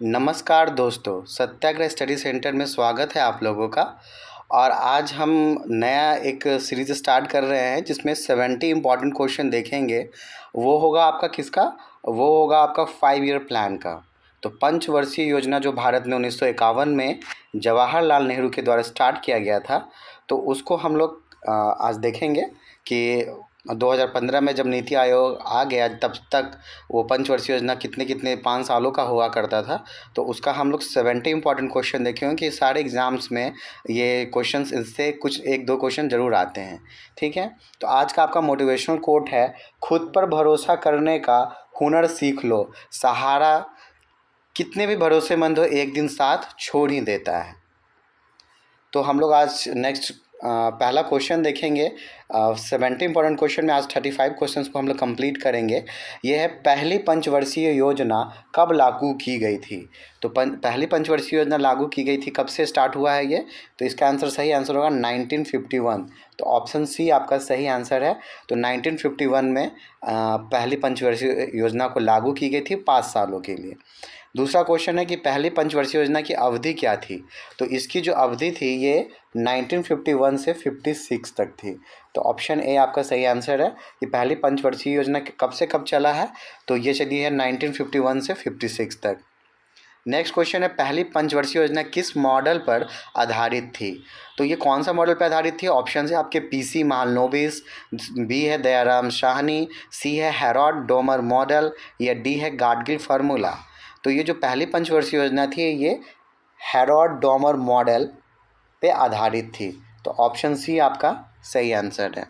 नमस्कार दोस्तों, सत्याग्रह study centre में स्वागत है आप लोगों का। और आज हम नया एक सीरीज़ स्टार्ट कर रहे हैं जिसमें 70 इम्पॉर्टेंट क्वेश्चन देखेंगे। वो होगा आपका किसका? वो होगा आपका 5 ईयर प्लान का। तो पंचवर्षीय योजना जो भारत में 1951 में जवाहरलाल नेहरू के द्वारा स्टार्ट किया गया था, तो उसको हम लोग आज देखेंगे कि 2015 में जब नीति आयोग आ गया तब तक वो पंचवर्षीय योजना कितने कितने 5 सालों का हुआ करता था। तो उसका हम लोग 70 इंपॉर्टेंट क्वेश्चन देखे होंगे कि सारे एग्ज़ाम्स में ये क्वेश्चंस इससे कुछ 1-2 क्वेश्चन ज़रूर आते हैं। ठीक है, तो आज का आपका मोटिवेशनल कोट है, खुद पर भरोसा करने का हुनर सीख लो, सहारा कितने भी भरोसेमंद हो एक दिन साथ छोड़ ही देता है। तो हम लोग आज नेक्स्ट पहला क्वेश्चन देखेंगे। 70 इंपॉर्टेंट क्वेश्चन में आज 35 क्वेश्चंस को हम लोग कंप्लीट करेंगे। ये है, पहली पंचवर्षीय योजना कब लागू की गई थी? तो पहली पंचवर्षीय योजना लागू की गई थी, कब से स्टार्ट हुआ है ये? तो इसका आंसर, सही आंसर होगा 1951। तो ऑप्शन सी आपका सही आंसर है। तो 1951 में पहली पंचवर्षीय योजना को लागू की गई थी 5 सालों के लिए। दूसरा क्वेश्चन है कि पहली पंचवर्षीय योजना की अवधि क्या थी? तो इसकी जो अवधि थी ये 1951 से 56 तक थी। तो ऑप्शन ए आपका सही आंसर है कि पहली पंचवर्षीय योजना कब से कब चला है? तो ये चली है 1951 से 56 तक। नेक्स्ट क्वेश्चन है, पहली पंचवर्षीय योजना किस मॉडल पर आधारित थी? तो ये कौन सा मॉडल पर आधारित थी? ऑप्शन है आपके पीसी महालनोबिस, बी है दयाराम साहनी, सी है हैरोल्ड डोमर मॉडल, या डी है गाडगिल फार्मूला। तो ये जो पहली पंचवर्षीय योजना थी ये हैरोल्ड डोमर मॉडल पे आधारित थी। तो ऑप्शन सी आपका सही आंसर है।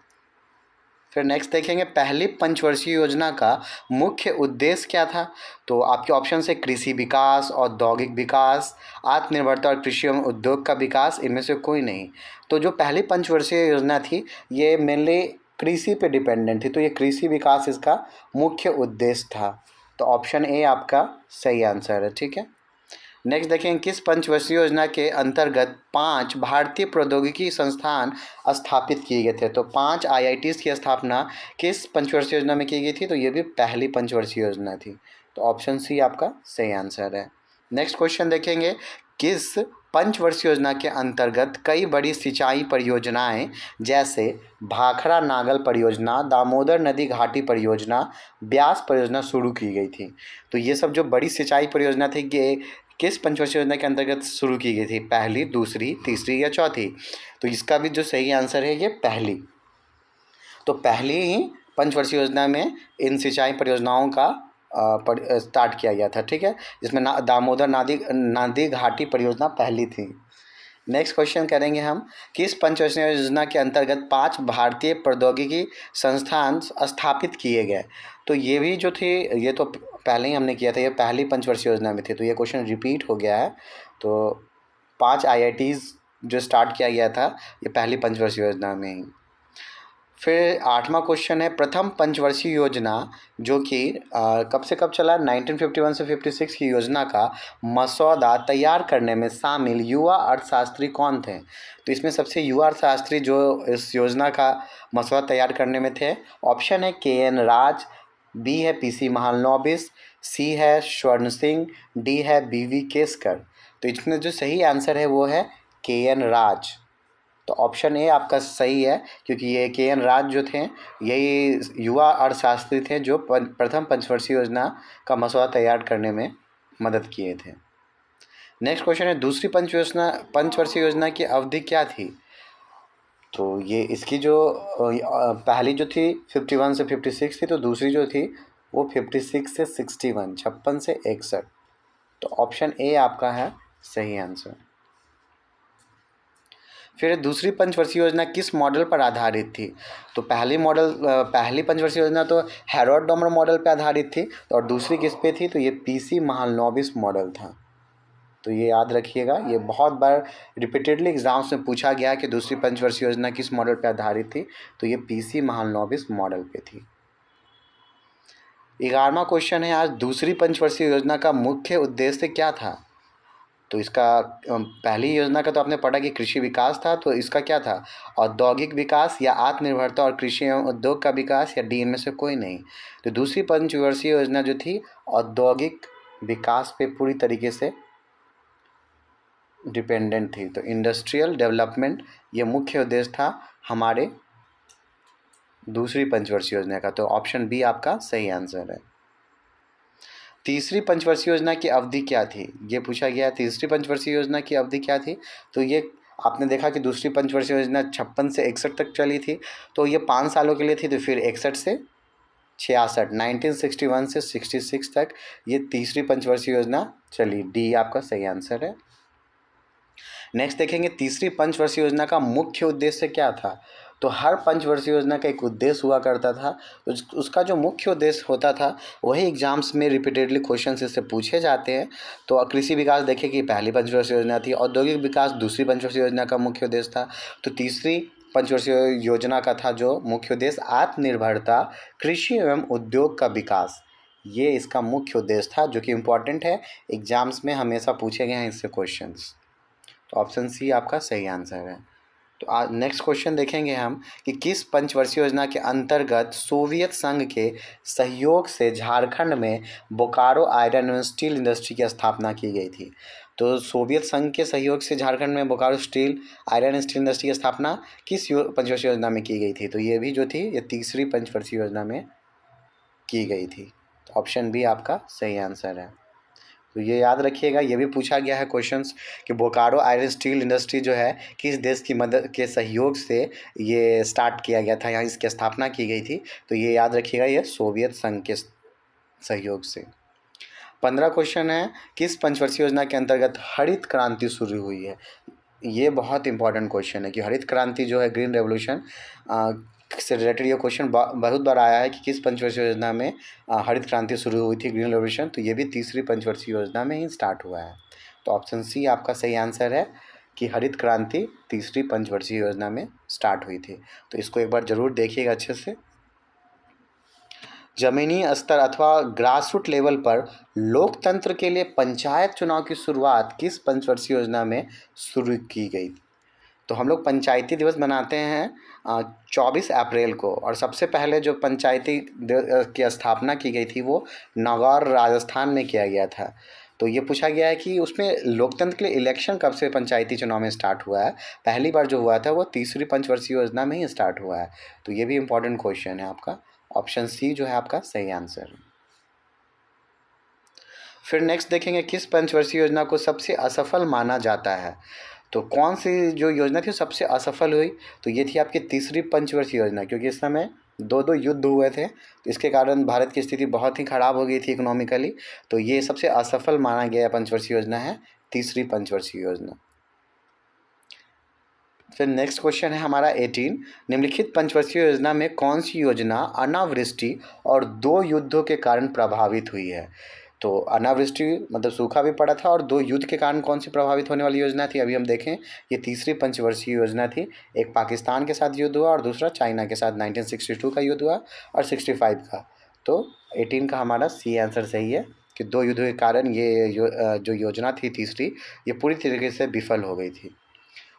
फिर नेक्स्ट देखेंगे, पहली पंचवर्षीय योजना का मुख्य उद्देश्य क्या था? तो आपके ऑप्शन है कृषि विकास, औद्योगिक विकास, आत्मनिर्भरता और कृषि एवं उद्योग का विकास, इनमें से कोई नहीं। तो जो पहली पंचवर्षीय योजना थी ये मेनली कृषि पे डिपेंडेंट थी, तो ये कृषि विकास इसका मुख्य उद्देश्य था। तो ऑप्शन ए आपका सही आंसर है। ठीक है, नेक्स्ट देखें, किस पंचवर्षीय योजना के अंतर्गत 5 भारतीय प्रौद्योगिकी संस्थान स्थापित किए गए थे? तो 5 IITs की स्थापना किस पंचवर्षीय योजना में की गई थी? तो ये भी पहली पंचवर्षीय योजना थी। तो ऑप्शन सी आपका सही आंसर है। नेक्स्ट क्वेश्चन देखेंगे, किस पंचवर्षीय योजना के अंतर्गत कई बड़ी सिंचाई परियोजनाएं जैसे भाखड़ा नागल परियोजना, दामोदर नदी घाटी परियोजना, ब्यास परियोजना शुरू की गई थी? तो ये सब जो बड़ी सिंचाई परियोजना थी ये किस पंचवर्षीय योजना के अंतर्गत शुरू की गई थी? पहली, दूसरी, तीसरी या चौथी? तो इसका भी जो सही आंसर है ये पहली। तो पहली ही पंचवर्षीय योजना में इन सिंचाई परियोजनाओं का स्टार्ट किया गया था। ठीक है, जिसमें दामोदर नदी घाटी परियोजना पहली थी। नेक्स्ट क्वेश्चन करेंगे हम, किस पंचवर्षीय योजना के अंतर्गत 5 भारतीय प्रौद्योगिकी संस्थान स्थापित किए गए? तो ये भी जो थे ये तो पहले ही हमने किया था, ये पहली पंचवर्षीय योजना में थे, तो ये क्वेश्चन रिपीट हो गया है। तो 5 IITs जो स्टार्ट किया गया था ये पहली पंचवर्षीय योजना में ही। फिर 8वां क्वेश्चन है, प्रथम पंचवर्षीय योजना जो कि कब से कब चला? 1951 से 56 की योजना का मसौदा तैयार करने में शामिल युवा अर्थशास्त्री कौन थे? तो इसमें सबसे युवा अर्थशास्त्री जो इस योजना का मसौदा तैयार करने में थे, ऑप्शन है KN राज, बी है PC महालनोबिस, सी है स्वर्ण सिंह, डी है BV केसकर। तो इसमें जो सही आंसर है वो है KN राज। तो ऑप्शन ए आपका सही है, क्योंकि ये KN राज जो थे यही युवा अर्थशास्त्री थे जो प्रथम पंचवर्षीय योजना का मसौदा तैयार करने में मदद किए थे। नेक्स्ट क्वेश्चन है, दूसरी पंचवर्षीय योजना की अवधि क्या थी? तो ये इसकी जो पहली जो थी 51 से 56 थी, तो दूसरी जो थी वो 56 से 61, 56 से 61। तो ऑप्शन ए आपका है सही आंसर। फिर दूसरी पंचवर्षीय योजना किस मॉडल पर आधारित थी? तो पहली पंचवर्षीय योजना तो हैरोल्ड डोमर मॉडल पर आधारित थी, और दूसरी किस पे थी? तो ये PC महालनोबिस मॉडल था। तो ये याद रखिएगा, ये बहुत बार रिपीटेडली एग्जाम्स में पूछा गया कि दूसरी पंचवर्षीय योजना किस मॉडल पर आधारित थी? तो ये PC महालनोबिस मॉडल पे थी। 11वां क्वेश्चन है आज, दूसरी पंचवर्षीय योजना का मुख्य उद्देश्य क्या था? तो इसका पहली योजना का तो आपने पढ़ा कि कृषि विकास था, तो इसका क्या था? औद्योगिक विकास, या आत्मनिर्भरता और कृषि एवं उद्योग का विकास, या डी इनमें से कोई नहीं? तो दूसरी पंचवर्षीय योजना जो थी औद्योगिक विकास पे पूरी तरीके से डिपेंडेंट थी। तो इंडस्ट्रियल डेवलपमेंट ये मुख्य उद्देश्य था हमारे दूसरी पंचवर्षीय योजना का। तो ऑप्शन बी आपका सही आंसर है। तीसरी पंचवर्षीय योजना की अवधि क्या थी, ये पूछा गया है। तीसरी पंचवर्षीय योजना की अवधि क्या थी, तो ये आपने देखा कि दूसरी पंचवर्षीय योजना 56 से 61 तक चली थी, तो ये 5 सालों के लिए थी। तो फिर 61 से 66, 1961 से 66 तक ये तीसरी पंचवर्षीय योजना चली। डी आपका सही आंसर है। नेक्स्ट देखेंगे तीसरी पंचवर्षीय योजना का मुख्य उद्देश्य क्या था। तो हर पंचवर्षीय योजना का एक उद्देश्य हुआ करता था। उसका जो मुख्य उद्देश्य होता था वही एग्जाम्स में रिपीटेडली क्वेश्चन इससे पूछे जाते हैं। तो कृषि विकास देखें कि पहली पंचवर्षीय योजना थी, औद्योगिक विकास दूसरी पंचवर्षीय योजना का मुख्य उद्देश्य था। तो तीसरी पंचवर्षीय योजना का था जो मुख्य उद्देश्य आत्मनिर्भरता, कृषि एवं उद्योग का विकास, ये इसका मुख्य उद्देश्य था, जो कि इम्पॉर्टेंट है, एग्जाम्स में हमेशा पूछे गए हैं इससे क्वेश्चंस। तो ऑप्शन सी आपका सही आंसर है। तो आज नेक्स्ट क्वेश्चन देखेंगे हम कि किस पंचवर्षीय योजना के अंतर्गत सोवियत संघ के सहयोग से झारखंड में बोकारो आयरन एवं स्टील इंडस्ट्री की स्थापना की गई थी। तो सोवियत संघ के सहयोग से झारखंड में Bokaro steel iron and steel industry की स्थापना किस पंचवर्षीय योजना में की गई थी। तो ये भी जो थी ये तीसरी पंचवर्षीय योजना में की गई थी। तो ऑप्शन बी आपका सही आंसर है। तो ये याद रखिएगा, ये भी पूछा गया है क्वेश्चंस कि बोकारो आयरन स्टील इंडस्ट्री जो है किस देश की मदद के सहयोग से ये स्टार्ट किया गया था, यहाँ इसकी स्थापना की गई थी। तो ये याद रखिएगा, ये सोवियत संघ के सहयोग से। 15 क्वेश्चन है, किस पंचवर्षीय योजना के अंतर्गत हरित क्रांति शुरू हुई है। ये बहुत इंपॉर्टेंट क्वेश्चन है कि हरित क्रांति जो है ग्रीन रेवोल्यूशन से रिलेटेड ये क्वेश्चन बहुत बार आया है कि किस पंचवर्षीय योजना में हरित क्रांति शुरू हुई थी, ग्रीन रेवोल्यूशन। तो ये भी तीसरी पंचवर्षीय योजना में ही स्टार्ट हुआ है। तो ऑप्शन सी आपका सही आंसर है कि हरित क्रांति तीसरी पंचवर्षीय योजना में स्टार्ट हुई थी। तो इसको एक बार ज़रूर देखिएगा अच्छे से। जमीनी स्तर अथवा ग्रासरूट लेवल पर लोकतंत्र के लिए पंचायत चुनाव की शुरुआत किस पंचवर्षीय योजना में शुरू की गई। तो हम लोग पंचायती दिवस मनाते हैं 24 अप्रैल को, और सबसे पहले जो पंचायती की स्थापना की गई थी वो नागौर राजस्थान में किया गया था। तो ये पूछा गया है कि उसमें लोकतंत्र के लिए इलेक्शन कब से पंचायती चुनाव में स्टार्ट हुआ है। पहली बार जो हुआ था वो तीसरी पंचवर्षीय योजना में ही स्टार्ट हुआ है। तो ये भी इम्पोर्टेंट क्वेश्चन है आपका। ऑप्शन सी जो है आपका सही आंसर। फिर नेक्स्ट देखेंगे किस पंचवर्षीय योजना को सबसे असफल माना जाता है। तो कौन सी जो योजना थी सबसे असफल हुई, तो ये थी आपकी तीसरी पंचवर्षीय योजना, क्योंकि इस समय दो युद्ध हुए थे, तो इसके कारण भारत की स्थिति बहुत ही ख़राब हो गई थी इकोनॉमिकली। तो ये सबसे असफल माना गया पंचवर्षीय योजना है तीसरी पंचवर्षीय योजना। फिर नेक्स्ट क्वेश्चन है हमारा 18, निम्नलिखित पंचवर्षीय योजना में कौन सी योजना अनावृष्टि और 2 युद्धों के कारण प्रभावित हुई है। तो अनावृष्टि मतलब सूखा भी पड़ा था, और 2 युद्ध के कारण कौन सी प्रभावित होने वाली योजना थी, अभी हम देखें। ये तीसरी पंचवर्षीय योजना थी। एक पाकिस्तान के साथ युद्ध हुआ और दूसरा चाइना के साथ 1962 का युद्ध हुआ और 65 का। तो 18 का हमारा सी आंसर सही है कि 2 युद्धों के कारण ये जो योजना थी तीसरी, ये पूरी तरीके से विफल हो गई थी।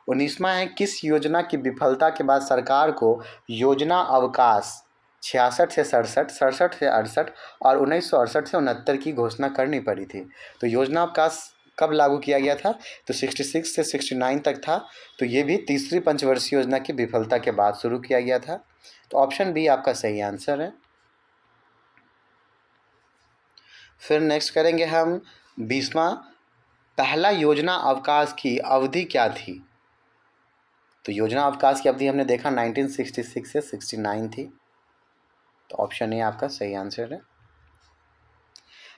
19वां है, किस योजना की विफलता के बाद सरकार को योजना अवकाश 66 से 67, 67 से 68 और 1968 से 69 की घोषणा करनी पड़ी थी। तो योजना अवकाश कब लागू किया गया था, तो 66 से 69 तक था। तो ये भी तीसरी पंचवर्षीय योजना की विफलता के बाद शुरू किया गया था। तो ऑप्शन बी आपका सही आंसर है। फिर नेक्स्ट करेंगे हम 20वां, पहला योजना अवकाश की अवधि क्या थी। तो योजना अवकाश की अवधि हमने देखा 1966 से 69 थी। तो ऑप्शन ए आपका सही आंसर है।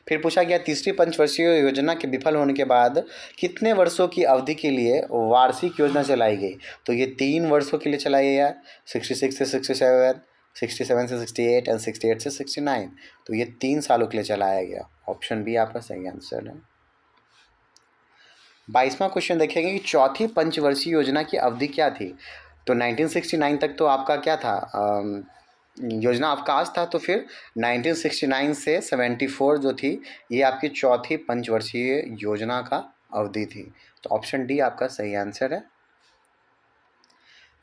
फिर पूछा गया तीसरी पंचवर्षीय योजना के विफल होने के बाद कितने वर्षों की अवधि के लिए वार्षिक योजना चलाई गई। तो ये 3 वर्षों के लिए चलाई गई है, 66 से 67, 67 से 68 एंड 68 से 69। तो ये 3 सालों के लिए चलाया गया। ऑप्शन बी आपका सही आंसर है। 22वां क्वेश्चन देखेंगे कि चौथी पंचवर्षीय योजना की अवधि क्या थी। तो 1969 तक तो आपका क्या था, योजना अवकाश था। तो फिर 1969 से 74 जो थी ये आपकी चौथी पंचवर्षीय योजना का अवधि थी। तो ऑप्शन डी आपका सही आंसर है।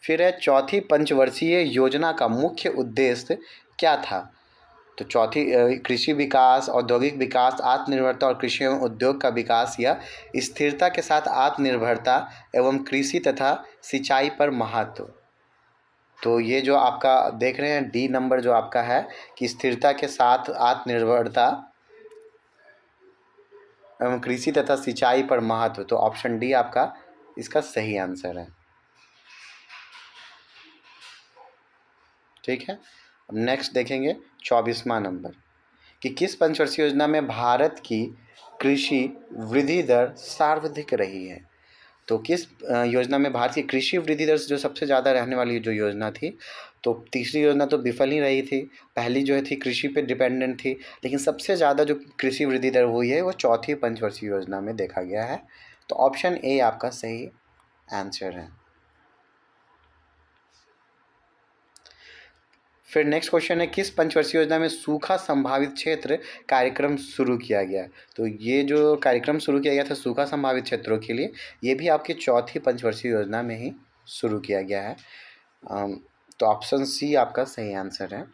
फिर है चौथी पंचवर्षीय योजना का मुख्य उद्देश्य क्या था। तो चौथी कृषि विकास, औद्योगिक विकास, आत्मनिर्भरता और कृषि एवं उद्योग का विकास या स्थिरता के साथ आत्मनिर्भरता एवं कृषि तथा सिंचाई पर महत्व। तो ये जो आपका देख रहे हैं डी नंबर जो आपका है कि स्थिरता के साथ आत्मनिर्भरता एवं कृषि तथा सिंचाई पर महत्व, तो ऑप्शन डी आपका इसका सही आंसर है। ठीक है, अब नेक्स्ट देखेंगे 24वां नंबर कि किस पंचवर्षीय योजना में भारत की कृषि वृद्धि दर सर्वाधिक रही है। तो किस योजना में भारत की कृषि वृद्धि दर जो सबसे ज़्यादा रहने वाली जो योजना थी, तो तीसरी योजना तो विफल ही रही थी, पहली जो थी कृषि पे डिपेंडेंट थी, लेकिन सबसे ज़्यादा जो कृषि वृद्धि दर हुई है वो चौथी पंचवर्षीय योजना में देखा गया है। तो ऑप्शन ए आपका सही आंसर है। फिर नेक्स्ट क्वेश्चन है किस पंचवर्षीय योजना में सूखा संभावित क्षेत्र कार्यक्रम शुरू किया गया। तो ये जो कार्यक्रम शुरू किया गया था सूखा संभावित क्षेत्रों के लिए, ये भी आपकी चौथी पंचवर्षीय योजना में ही शुरू किया गया है। तो ऑप्शन सी आपका सही आंसर है।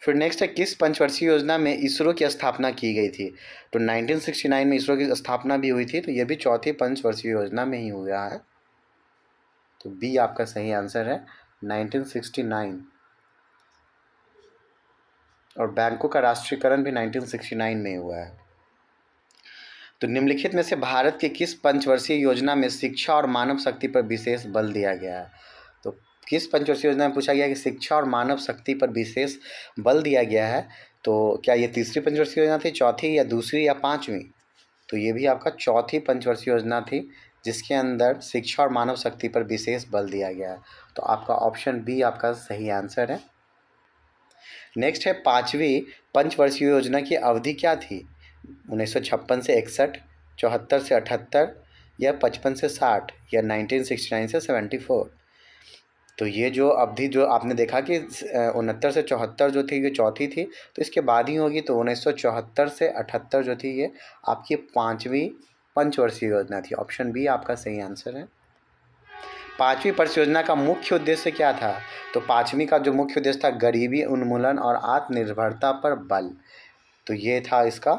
फिर नेक्स्ट है किस पंचवर्षीय योजना में इसरो की स्थापना की गई थी। तो 1969 में इसरो की स्थापना भी हुई थी, तो ये भी चौथी पंचवर्षीय योजना में ही हुआ है। तो बी आपका सही आंसर है 1969। और बैंकों का राष्ट्रीयकरण भी 1969 में हुआ है। तो निम्नलिखित में से भारत के किस पंचवर्षीय योजना में शिक्षा और मानव शक्ति पर विशेष बल दिया गया है। तो किस पंचवर्षीय योजना में पूछा गया कि शिक्षा और मानव शक्ति पर विशेष बल दिया गया है। तो क्या ये तीसरी पंचवर्षीय योजना थी, चौथी या दूसरी या पाँचवीं। तो ये भी आपका चौथी पंचवर्षीय योजना थी जिसके अंदर शिक्षा और मानव शक्ति पर विशेष बल दिया गया है। तो आपका ऑप्शन बी आपका सही आंसर है। नेक्स्ट है पाँचवीं पंचवर्षीय योजना की अवधि क्या थी। 1956 से 61, 74 से 78 या 55 से 60 या 1969 से 74। तो ये जो अवधि जो आपने देखा कि 69 से 74 जो थी ये चौथी थी, तो इसके बाद ही होगी। तो 1974 से 78 जो थी ये आपकी पाँचवीं पंचवर्षीय योजना थी। ऑप्शन बी आपका सही आंसर है। पाँचवीं परियोजना का मुख्य उद्देश्य क्या था। तो पाँचवीं का जो मुख्य उद्देश्य था गरीबी उन्मूलन और आत्मनिर्भरता पर बल। तो ये था इसका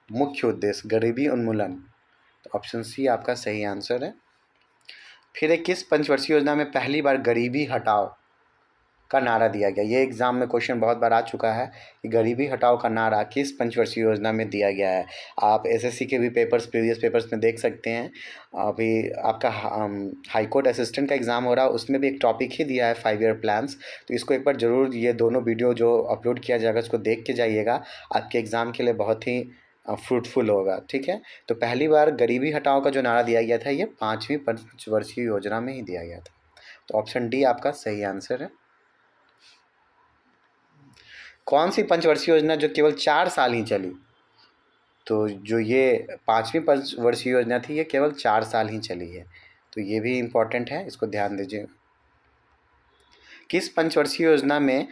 मुख्य उद्देश्य गरीबी उन्मूलन। तो ऑप्शन सी आपका सही आंसर है। फिर एक किस पंचवर्षीय योजना में पहली बार गरीबी हटाओ का नारा दिया गया। ये एग्जाम में क्वेश्चन बहुत बार आ चुका है कि गरीबी हटाओ का नारा किस पंचवर्षीय योजना में दिया गया है। आप एसएससी के भी पेपर्स प्रीवियस पेपर्स में देख सकते हैं। अभी आपका हाई कोर्ट असिस्टेंट का एग्ज़ाम हो रहा है, उसमें भी एक टॉपिक ही दिया है 5 ईयर प्लान्स। तो इसको एक बार ज़रूर ये दोनों वीडियो जो अपलोड किया जाएगा उसको देख के जाइएगा, आपके एग्ज़ाम के लिए बहुत ही फ्रूटफुल होगा। ठीक है, तो पहली बार गरीबी हटाओ का जो नारा दिया गया था ये पाँचवीं पंचवर्षीय योजना में ही दिया गया था। तो ऑप्शन डी आपका सही आंसर है। कौन सी पंचवर्षीय योजना जो केवल 4 साल ही चली। तो जो ये पाँचवीं पंचवर्षीय योजना थी ये केवल 4 साल ही चली है। तो ये भी इम्पॉर्टेंट है, इसको ध्यान दीजिए। किस पंचवर्षीय योजना में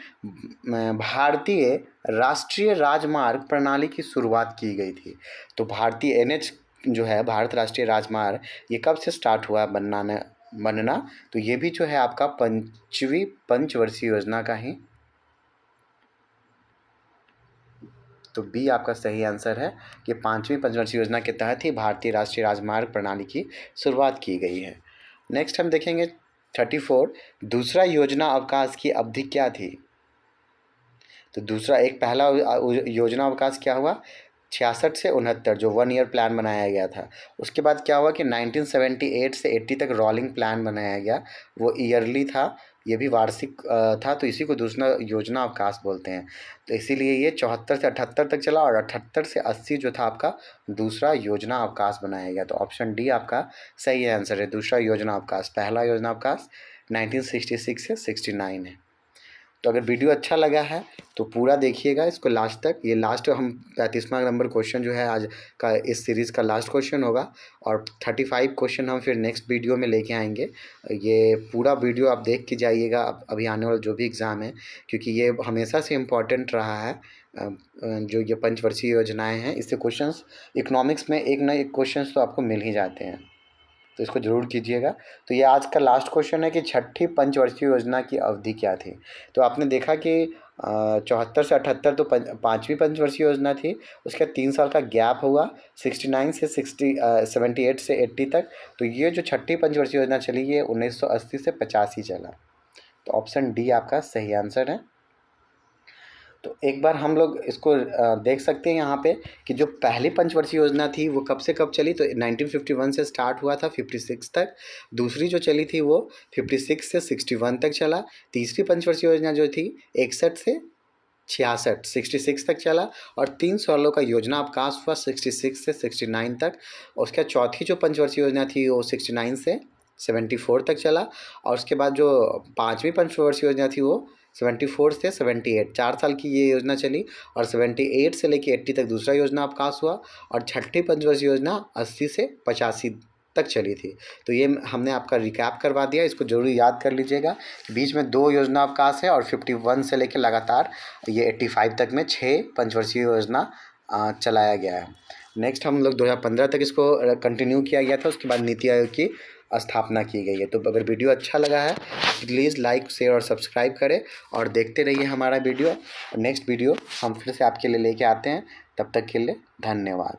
भारतीय राष्ट्रीय राजमार्ग प्रणाली की शुरुआत की गई थी। तो भारतीय एनएच जो है भारत राष्ट्रीय राजमार्ग ये कब से स्टार्ट हुआ बनना। तो ये भी जो है आपका पाँचवीं पंचवर्षीय योजना का ही। तो बी आपका सही आंसर है कि पाँचवीं पंचवर्षीय योजना के तहत ही भारतीय राष्ट्रीय राजमार्ग प्रणाली की शुरुआत की गई है। नेक्स्ट हम देखेंगे 34 दूसरा योजना अवकाश की अवधि क्या थी। तो दूसरा एक पहला योजना अवकाश क्या हुआ 66 से 69 जो 1 ईयर प्लान बनाया गया था। उसके बाद क्या हुआ कि 1978 से 80 तक रोलिंग प्लान बनाया गया, वो ईयरली था, ये भी वार्षिक था। तो इसी को दूसरा योजना अवकाश बोलते हैं। तो इसीलिए ये 74 से 78 तक चला और 78 से 80 जो था आपका दूसरा योजना अवकाश बनाया गया। तो ऑप्शन डी आपका सही आंसर है। दूसरा योजना अवकाश, पहला योजना अवकाश 1966 से 69 है। तो अगर वीडियो अच्छा लगा है तो पूरा देखिएगा इसको लास्ट तक। ये लास्ट हम 35वां नंबर क्वेश्चन जो है आज का इस सीरीज़ का लास्ट क्वेश्चन होगा और 35 क्वेश्चन हम फिर नेक्स्ट वीडियो में लेके आएंगे। ये पूरा वीडियो आप देख के जाइएगा अभी आने वाला जो भी एग्ज़ाम है, क्योंकि ये हमेशा से इम्पॉर्टेंट रहा है। जो ये पंचवर्षीय योजनाएँ हैं इससे क्वेश्चंस इकोनॉमिक्स में एक ना एक क्वेश्चंस तो आपको मिल ही जाते हैं, तो इसको ज़रूर कीजिएगा। तो ये आज का लास्ट क्वेश्चन है कि छठी पंचवर्षीय योजना की अवधि क्या थी। तो आपने देखा कि 74 से 78 तो पाँचवीं पंचवर्षीय योजना थी। उसका 3 साल का गैप हुआ 69 से 78 से 80 तक। तो ये जो छठी पंचवर्षीय योजना चली ये 1980 से 85 चला। तो ऑप्शन डी आपका सही आंसर है। तो एक बार हम लोग इसको देख सकते हैं यहाँ पे कि जो पहली पंचवर्षीय योजना थी वो कब से कब चली, तो 1951 से स्टार्ट हुआ था 56 तक। दूसरी जो चली थी वो 56 से 61 तक चला। तीसरी पंचवर्षीय योजना जो थी 61 से 66 तक चला। और 3 सालों का योजना अवकाश हुआ 66 से 69 तक। और उसके बाद चौथी जो पंचवर्षीय योजना थी वो 69 से 74 तक चला। और उसके बाद जो पाँचवीं पंचवर्षीय योजना थी वो 74 से 78 4 साल की ये योजना चली। और 78 से लेकर 80 तक दूसरा योजना अवकाश हुआ। और छठी पंचवर्षीय योजना 80 से 85 तक चली थी। तो ये हमने आपका रिकैप करवा दिया, इसको जरूर याद कर लीजिएगा। बीच में 2 योजना अवकाश है और 51 से लेकर लगातार ये 85 तक में 6 पंचवर्षीय योजना चलाया गया है। नेक्स्ट हम लोग 2015 तक इसको कंटिन्यू किया गया था। उसके बाद नीति आयोग की स्थापना की गई है। तो अगर वीडियो अच्छा लगा है प्लीज़ लाइक शेयर और सब्सक्राइब करें और देखते रहिए हमारा वीडियो। नेक्स्ट वीडियो हम फिर से आपके लिए लेके आते हैं। तब तक के लिए धन्यवाद।